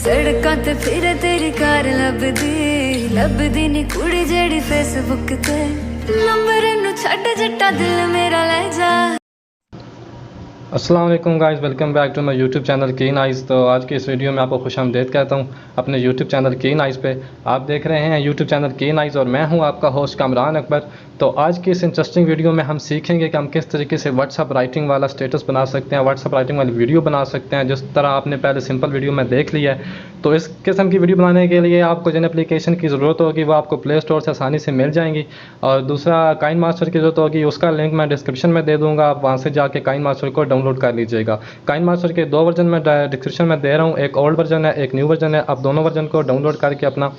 सड़कां ते फिरे तेरी कार लभदी नी कुड़ी जेड़ी फेसबुक ते नंबर नू छड्ड जट्टा दिल मेरा ले जा। अस्सलाम वालेकुम guys, welcome back to my YouTube channel Keen Eyes. तो आज की इस वीडियो में आपको खुशामदीद कहता हूँ अपने यूट्यूब चैनल कीन आइज़ पे। आप देख रहे हैं यूट्यूब चैनल कीन आइज़ और मैं हूँ आपका होस्ट कामरान अकबर। तो आज की इस इंटरेस्टिंग वीडियो में हम सीखेंगे कि हम किस तरीके से व्हाट्सअप राइटिंग वाला स्टेटस बना सकते हैं, व्हाट्सअप राइटिंग वाली वीडियो बना सकते हैं, जिस तरह आपने पहले सिंपल वीडियो में देख लिया है। तो इस किस्म की वीडियो बनाने के लिए आपको जिन एप्लीकेशन की ज़रूरत होगी वो आपको प्ले स्टोर से आसानी से मिल जाएंगी, और दूसरा काइन मास्टर की ज़रूरत होगी, उसका लिंक मैं डिस्क्रिप्शन में दे दूँगा। आप वहाँ से जाके काइन मास्टर को डाउनलोड कर लीजिएगा। काइन मास्टर के दो वर्जन में डिस्क्रिप्शन में दे रहा हूँ, एक ओल्ड वर्जन है, एक न्यू वर्जन है। आप दोनों वर्जन को डाउनलोड करके अपना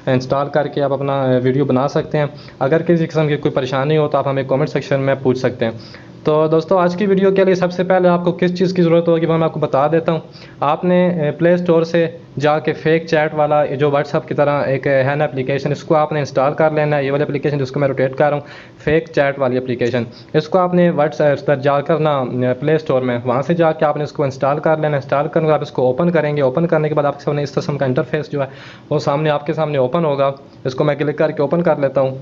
इंस्टॉल करके आप अपना वीडियो बना सकते हैं। अगर किसी किस्म की कोई परेशानी हो तो आप हमें कमेंट सेक्शन में पूछ सकते हैं। तो दोस्तों, आज की वीडियो के लिए सबसे पहले आपको किस चीज़ की ज़रूरत होगी वो मैं आपको बता देता हूँ। आपने प्ले स्टोर से जाके फेक चैट वाला जो व्हाट्सअप की तरह एक है ना एप्लीकेशन, इसको आपने इंस्टॉल कर लेना है। ये वाली एप्लीकेशन जिसको मैं रोटेट कर रहा हूँ, फेक चैट वाली एप्लीकेशन, इसको आपने व्हाट्सएप पर जाकर ना प्ले स्टोर में वहाँ से जाके आपने इसको इंस्टॉल कर लेना। इंस्टॉल करके आप इसको ओपन करेंगे। ओपन करने के बाद आपके सामने इस किस्म का इंटरफेस जो है वो सामने आपके सामने ओपन होगा। इसको मैं क्लिक करके ओपन कर लेता हूँ।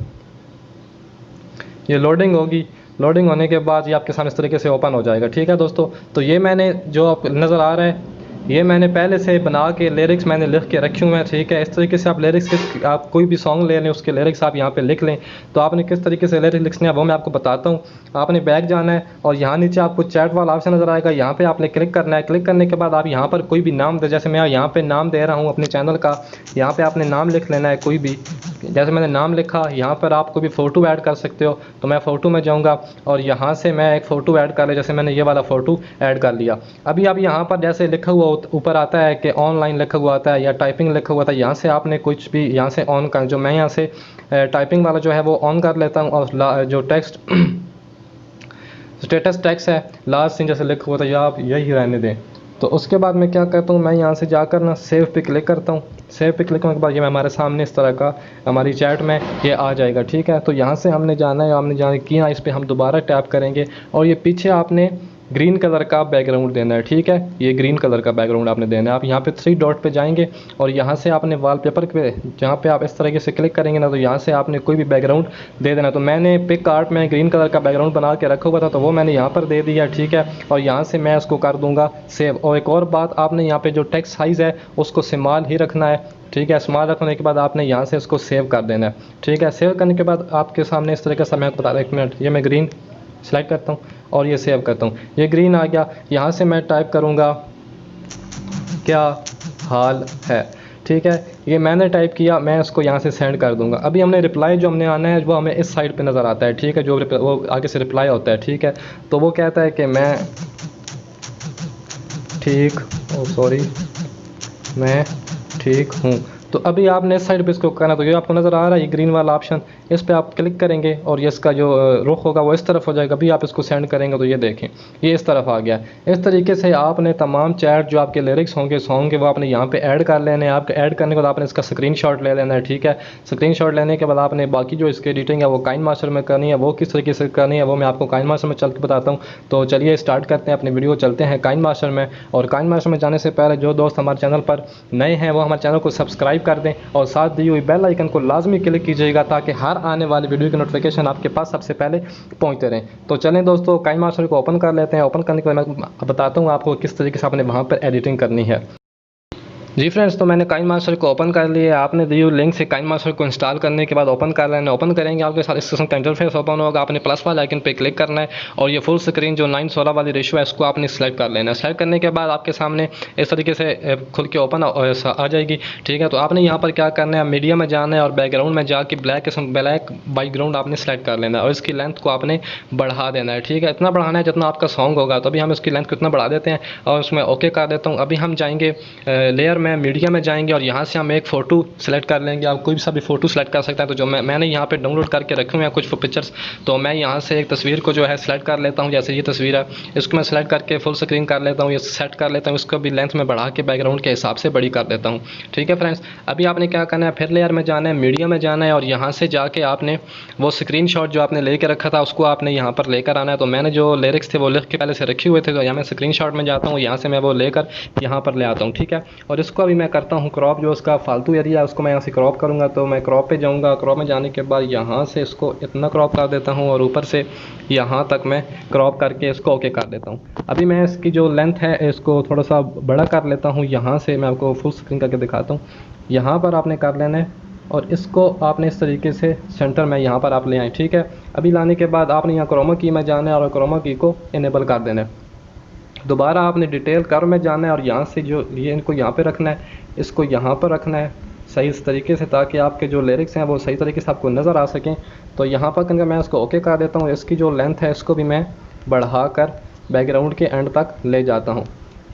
ये लोडिंग होगी। लोडिंग होने के बाद ये आपके सामने इस तरीके से ओपन हो जाएगा। ठीक है दोस्तों, तो ये मैंने जो आप नज़र आ रहा है ये मैंने पहले से बना के लिरिक्स मैंने लिख के रखे हुए हैं। ठीक है, इस तरीके से आप लिरिक्स आप कोई भी सॉन्ग ले लें, उसके लिरिक्स आप यहाँ पे लिख लें। तो आपने किस तरीके से लिरिक्स लिखने हैं वो मैं आपको बताता हूँ। आपने बैक जाना है और यहाँ नीचे आपको चैट वाला ऑप्शन नज़र आएगा, यहाँ पे आपने क्लिक करना है। क्लिक करने के बाद आप यहाँ पर कोई भी नाम दे, जैसे मैं यहाँ पे नाम दे रहा हूँ अपने चैनल का, यहाँ पे आपने नाम लिख लेना है कोई भी। जैसे मैंने नाम लिखा, यहाँ पर आप कोई भी फ़ोटो ऐड कर सकते हो। तो मैं फ़ोटो में जाऊँगा और यहाँ से मैं एक फ़ोटो ऐड कर लिया, जैसे मैंने ये वाला फ़ोटो ऐड कर लिया। अभी आप यहाँ पर जैसे लिखा हुआ ऊपर आता है कि ऑनलाइन लिखा हुआ आता है या टाइपिंग लिखा हुआ था, यहाँ से आपने कुछ भी यहाँ से ऑन कर, जो मैं यहाँ से टाइपिंग वाला जो है वो ऑन कर लेता हूँ। और जो टेक्स्ट स्टेटस टेक्स्ट है लास्ट सीन जैसे लिखा हुआ था, या आप यही रहने दें। तो उसके बाद मैं क्या करता हूँ, मैं यहाँ से जाकर ना सेव पे क्लिक करता हूँ। सेव पे क्लिक करने के बाद ये हमारे सामने इस तरह का हमारी चैट में ये आ जाएगा। ठीक है, तो यहाँ से हमने जाना है, हमने जाना किया, इस पर हम दोबारा टैप करेंगे और ये पीछे आपने ग्रीन कलर का बैकग्राउंड देना है। ठीक है, ये ग्रीन कलर का बैकग्राउंड आपने देना है। आप यहाँ पे 3 डॉट पे जाएंगे और यहाँ से आपने वॉलपेपर पे जहाँ पे आप इस तरीके से क्लिक करेंगे ना, तो यहाँ से आपने कोई भी बैकग्राउंड दे देना। तो मैंने पिक आर्ट में ग्रीन कलर का बैकग्राउंड बना के रखा हुआ था, तो वो मैंने यहाँ पर दे दिया। ठीक है, और यहाँ से मैं उसको कर दूँगा सेव। और एक और बात, आपने यहाँ पर जो टेक्स्ट साइज़ है उसको स्मॉल ही रखना है। ठीक है, स्मॉल रखने के बाद आपने यहाँ से इसको सेव कर देना है। ठीक है, सेव करने के बाद आपके सामने इस तरीके से मैं बता रहा हूँ, 1 मिनट, ये मैं ग्रीन सेलेक्ट करता हूँ और ये सेव करता हूँ। ये ग्रीन आ गया। यहाँ से मैं टाइप करूँगा क्या हाल है। ठीक है, ये मैंने टाइप किया, मैं इसको यहाँ से सेंड कर दूँगा। अभी हमने रिप्लाई जो हमने आना है वो हमें इस साइड पे नज़र आता है। ठीक है, जो वो आगे से रिप्लाई होता है। ठीक है, तो वो कहता है कि मैं ठीक हूँ। तो अभी आपने इस साइड पे इसको करना, तो ये आपको नज़र आ रहा है ये ग्रीन वाला ऑप्शन, इस पे आप क्लिक करेंगे और ये इसका जो रुख होगा वो इस तरफ हो जाएगा। अभी आप इसको सेंड करेंगे तो ये देखें ये इस तरफ आ गया। इस तरीके से आपने तमाम चैट जो आपके लिरिक्स होंगे सॉन्ग के वो आपने यहाँ पे ऐड कर लेने हैं। आपके ऐड करने के बाद आपने इसका स्क्रीनशॉट ले लेना है। ठीक है, स्क्रीनशॉट लेने के बाद आपने बाकी जो इसकी एडिटिंग है वो काइन मास्टर में करनी है। वो किस तरीके से करनी है वो मैं आपको काइन मास्टर में चल के बताता हूँ। तो चलिए स्टार्ट करते हैं अपनी वीडियो, चलते हैं काइन मास्टर में। और काइन मास्टर में जाने से पहले जो दोस्त हमारे चैनल पर नए हैं वो हमारे चैनल को सब्सक्राइब कर दें और साथ दी हुई बेल आइकन को लाजमी क्लिक कीजिएगा ताकि हर आने वाली वीडियो की नोटिफिकेशन आपके पास सबसे पहले पहुंचते रहें। तो चलें दोस्तों, काइन मास्टर को ओपन कर लेते हैं। ओपन करने के बाद मैं बताता हूं आपको किस तरीके से आपने वहां पर एडिटिंग करनी है। जी फ्रेंड्स, तो मैंने काइन मास्टर को ओपन कर लिया। आपने दी हुई लिंक से काइन मास्टर को इंस्टॉल करने के बाद ओपन कर लेना। ओपन करेंगे आपके साथ इस किस्म का इंटरफेस ओपन होगा। आपने प्लस वाले आइकन पे क्लिक करना है और ये फुल स्क्रीन जो 9:16 वाली रेशियो है इसको आपने सेलेक्ट कर लेना है। सेलेक्ट करने के बाद आपके सामने इस तरीके से खुल के ओपन आ जाएगी। ठीक है, तो आपने यहाँ पर क्या करना है, मीडिया में जाना है और बैकग्राउंड में जाके ब्लैक बैकग्राउंड आपने सेलेक्ट कर लेना है और इसकी लेंथ को आपने बढ़ा देना है। ठीक है, इतना बढ़ाना है जितना आपका सॉन्ग होगा। तो अभी हम इसकी लेंथ को इतना बढ़ा देते हैं और उसमें ओके कर देता हूँ। अभी हम जाएंगे लेयर में, मीडिया में जाएंगे और यहाँ से हम एक फ़ोटो सेलेक्ट कर लेंगे। आप कोई भी सा भी फ़ोटो सेलेक्ट कर सकते हैं। तो जो मैंने यहाँ पे डाउनलोड करके रखे हुए हैं कुछ पिक्चर्स, तो मैं यहाँ से एक तस्वीर को जो है सेलेक्ट कर लेता हूँ। जैसे ये तस्वीर है, इसको मैं सेलेक्ट करके फुल स्क्रीन कर लेता हूँ, ये सेट कर लेता हूँ। इसको भी लेंथ में बढ़ा के बैकग्राउंड के हिसाब से बड़ी कर देता हूँ। ठीक है फ्रेंड्स, अभी आपने क्या करना है, फिर लेयर में जाना है, मीडिया में जाना है और यहाँ से जाके आपने वो स्क्रीनशॉट जो आपने लेके रखा था उसको आपने यहाँ पर लेकर आना है। तो मैंने जो लिरिक्स थे वो लिख के पहले से रखे हुए थे, तो यहाँ मैं स्क्रीनशॉट में जाता हूँ, यहाँ से मैं वो लेकर यहाँ पर ले आता हूँ। ठीक है, और इसको अभी मैं करता हूँ क्रॉप, जो उसका फालतू एरिया है उसको मैं यहाँ से क्रॉप करूँगा। तो मैं क्रॉप पे जाऊँगा, क्रॉप में जाने के बाद यहाँ से इसको इतना क्रॉप कर देता हूँ और ऊपर से यहाँ तक मैं क्रॉप करके इसको ओके कर देता हूँ। अभी मैं इसकी जो लेंथ है इसको थोड़ा सा बड़ा कर लेता हूँ। यहाँ से मैं आपको फुल स्क्रीन करके दिखाता हूँ। यहाँ पर आपने कर लेना है और इसको आपने इस तरीके से सेंटर में यहाँ पर आप ले आए, ठीक है। अभी लाने के बाद आपने यहाँ क्रोमा की में जाना है और क्रोमा की को इनेबल कर देना है। दोबारा आपने डिटेल कर्व में जाना है और यहाँ से जो ये इनको यहाँ पे रखना है, इसको यहाँ पर रखना है सही इस तरीके से, ताकि आपके जो लिरिक्स हैं वो सही तरीके से आपको नज़र आ सकें। तो यहाँ पर करके मैं इसको ओके कर देता हूँ। इसकी जो लेंथ है इसको भी मैं बढ़ा कर बैकग्राउंड के एंड तक ले जाता हूँ।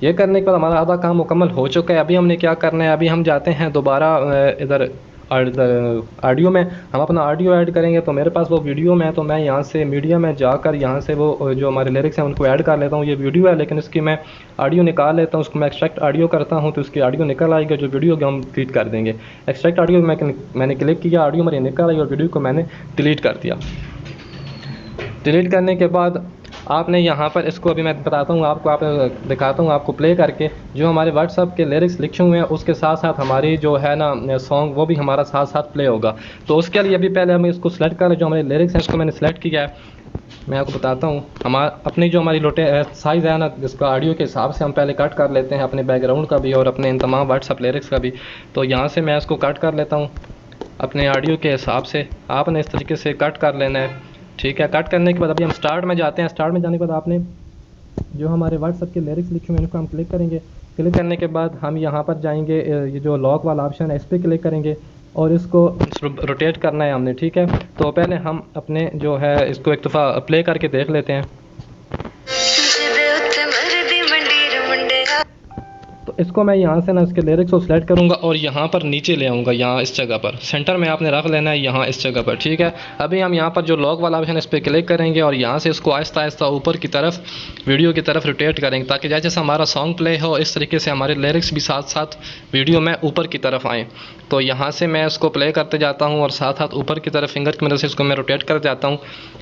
ये करने के बाद हमारा आधा काम मुकम्मल हो चुका है। अभी हमने क्या करना है, अभी हम जाते हैं दोबारा इधर ऑडियो में, हम अपना ऑडियो ऐड करेंगे। तो मेरे पास वो वीडियो में है, तो मैं यहाँ से मीडिया में जाकर यहाँ से वो जो हमारे लिरिक्स हैं उनको ऐड कर लेता हूँ। ये वीडियो है लेकिन इसकी मैं ऑडियो निकाल लेता हूँ, उसको मैं एक्सट्रैक्ट ऑडियो करता हूँ तो इसकी ऑडियो निकल आएगी। जो वीडियो को हम डिलीट कर देंगे। एक्सट्रैक्ट ऑडियो मैंने क्लिक किया, ऑडियो मेरी निकल आई और वीडियो को मैंने डिलीट कर दिया। डिलीट करने के बाद आपने यहाँ पर इसको अभी मैं बताता हूँ आपको, आप दिखाता हूँ आपको प्ले करके, जो हमारे व्हाट्सअप के लिरिक्स लिखे हुए हैं उसके साथ साथ हमारी जो है ना सॉन्ग वो भी हमारा साथ साथ प्ले होगा। तो उसके लिए अभी पहले हम इसको सेलेक्ट करें, जो हमारे लिरिक्स हैं इसको मैंने सेलेक्ट किया है। मैं आपको बताता हूँ हमारा अपनी जो हमारी साइज़ है ना जिसका ऑडियो के हिसाब से हम पहले कट कर लेते हैं अपने बैकग्राउंड का भी और अपने इन तमाम व्हाट्सअप लिरिक्स का भी। तो यहाँ से मैं इसको कट कर लेता हूँ अपने ऑडियो के हिसाब से। आपने इस तरीके से कट कर लेना है, ठीक है। कट करने के बाद अभी हम स्टार्ट में जाते हैं। स्टार्ट में जाने के बाद आपने जो हमारे व्हाट्सअप के लिरिक्स लिखे हुए हैं इनको हम क्लिक करेंगे। क्लिक करने के बाद हम यहाँ पर जाएंगे, ये जो लॉक वाला ऑप्शन है इस पर क्लिक करेंगे और इसको रोटेट करना है हमने, ठीक है। तो पहले हम अपने जो है इसको एक दफ़ा प्ले करके देख लेते हैं। तो इसको मैं यहाँ से ना इसके लिरिक्स को सिलेक्ट करूँगा और यहाँ पर नीचे ले आऊँगा, यहाँ इस जगह पर सेंटर में आपने रख लेना है, यहाँ इस जगह पर, ठीक है। अभी हम यहाँ पर जो लॉक वाला ऑप्शन है इस पर क्लिक करेंगे और यहाँ से इसको आहिस्ता आहिस्ता ऊपर की तरफ वीडियो की तरफ रोटेट करेंगे, ताकि जैसे जैसे हमारा सॉन्ग प्ले हो इस तरीके से हमारे लिरिक्स भी साथ साथ वीडियो में ऊपर की तरफ आएँ। तो यहाँ से मैं इसको प्ले करते जाता हूँ और साथ साथ ऊपर की तरफ फिंगर की मदद से इसको मैं रोटेट कर जाता हूँ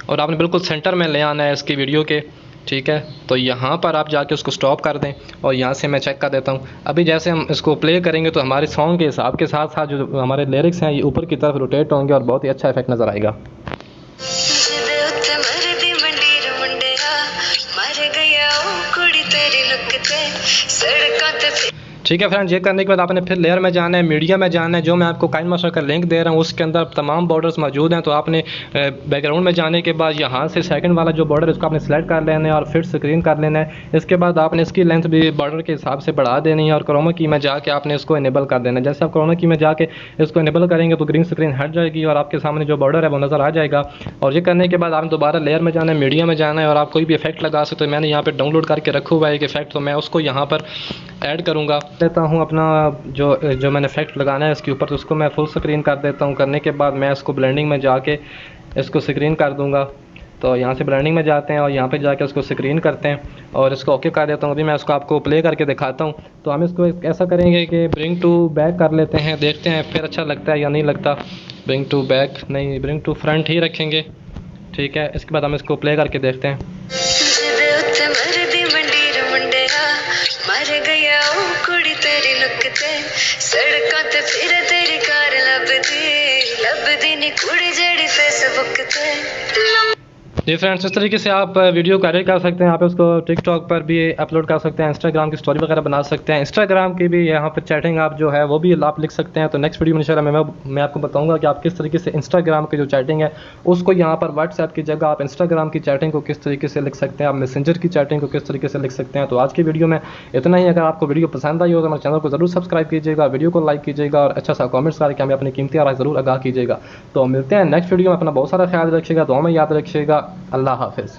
और आपने बिल्कुल सेंटर में ले आना है इसकी वीडियो के, ठीक है। तो यहाँ पर आप जाके उसको स्टॉप कर दें और यहाँ से मैं चेक कर देता हूँ। अभी जैसे हम इसको प्ले करेंगे तो हमारे सॉन्ग के हिसाब के साथ साथ जो हमारे लिरिक्स हैं ये ऊपर की तरफ रोटेट होंगे और बहुत ही अच्छा इफेक्ट नज़र आएगा। ठीक है फ्रेंड्स, ये करने के बाद आपने फिर लेयर में जाना है, मीडिया में जाना है। जो मैं आपको काइन मास्टर का लिंक दे रहा हूँ उसके अंदर तमाम बॉर्डर्स मौजूद हैं। तो आपने बैकग्राउंड में जाने के बाद यहाँ से सेकंड वाला जो बॉर्डर इसको आपने सेलेक्ट कर लेना है और फिर स्क्रीन कर लेना है। इसके बाद आपने इसकी लेंथ भी बॉर्डर के हिसाब से बढ़ा देनी है और क्रोमा की में जाके आपने इसको इनेबल कर देना है। जैसे आप क्रोमा की में जाके इसको इनेबल करेंगे तो ग्रीन स्क्रीन हट जाएगी और आपके सामने जो बॉर्डर है वो नज़र आ जाएगा। और ये करने के बाद आपने दोबारा लेयर में जाना है, मीडिया में जाना है और आप कोई भी इफेक्ट लगा सकते हो। मैंने यहाँ पर डाउनलोड करके रखा हुआ है एक इफेक्ट, तो मैं उसको यहाँ पर ऐड करूँगा। लेता हूँ अपना जो मैंने इफेक्ट लगाना है इसके ऊपर, तो उसको मैं फुल स्क्रीन कर देता हूँ। करने के बाद मैं इसको ब्लेंडिंग में जाके इसको स्क्रीन कर दूँगा। तो यहाँ से ब्लेंडिंग में जाते हैं और यहाँ पे जाके उसको स्क्रीन करते हैं और इसको ओके कर देता हूँ। अभी मैं इसको आपको प्ले करके दिखाता हूँ। तो हम इसको ऐसा करेंगे कि ब्रिंग टू बैक कर लेते हैं, देखते हैं फिर अच्छा लगता है या नहीं लगता। ब्रिंग टू बैक नहीं, ब्रिंग टू फ्रंट ही रखेंगे, ठीक है। इसके बाद हम इसको प्ले करके देखते हैं। जी फ्रेंड्स, इस तरीके से आप वीडियो को एडिट कर सकते हैं। आप उसको टिकटॉक पर भी अपलोड कर सकते हैं, इंस्टाग्राम की स्टोरी वगैरह बना सकते हैं। इंस्टाग्राम की भी यहाँ पर चैटिंग आप जो है वो भी आप लिख सकते हैं। तो नेक्स्ट वीडियो में इंशाल्लाह मैं आपको बताऊंगा कि आप किस तरीके से इंस्टाग्राम की जो चैटिंग है उसको यहाँ पर व्हाट्सएप की जगह आप इंस्टाग्राम की चैटिंग को किस तरीके से लिख सकते हैं, आप मैसेंजर की चैटिंग को किस तरीके से लिख सकते हैं। तो आज की वीडियो में इतना ही। अगर आपको वीडियो पसंद आई हो तो हमारे चैनल को जरूर सब्सक्राइब कीजिएगा, वीडियो को लाइक कीजिएगा और अच्छा सा कॉमेंट्स करके हमें अपनी कीमती राय ज़रूर आगाह कीजिएगा। तो मिलते हैं नेक्स्ट वीडियो में। अपना बहुत सारा ख्याल रखिएगा, दुआ में याद रखिएगा। अल्लाह हाफिज़।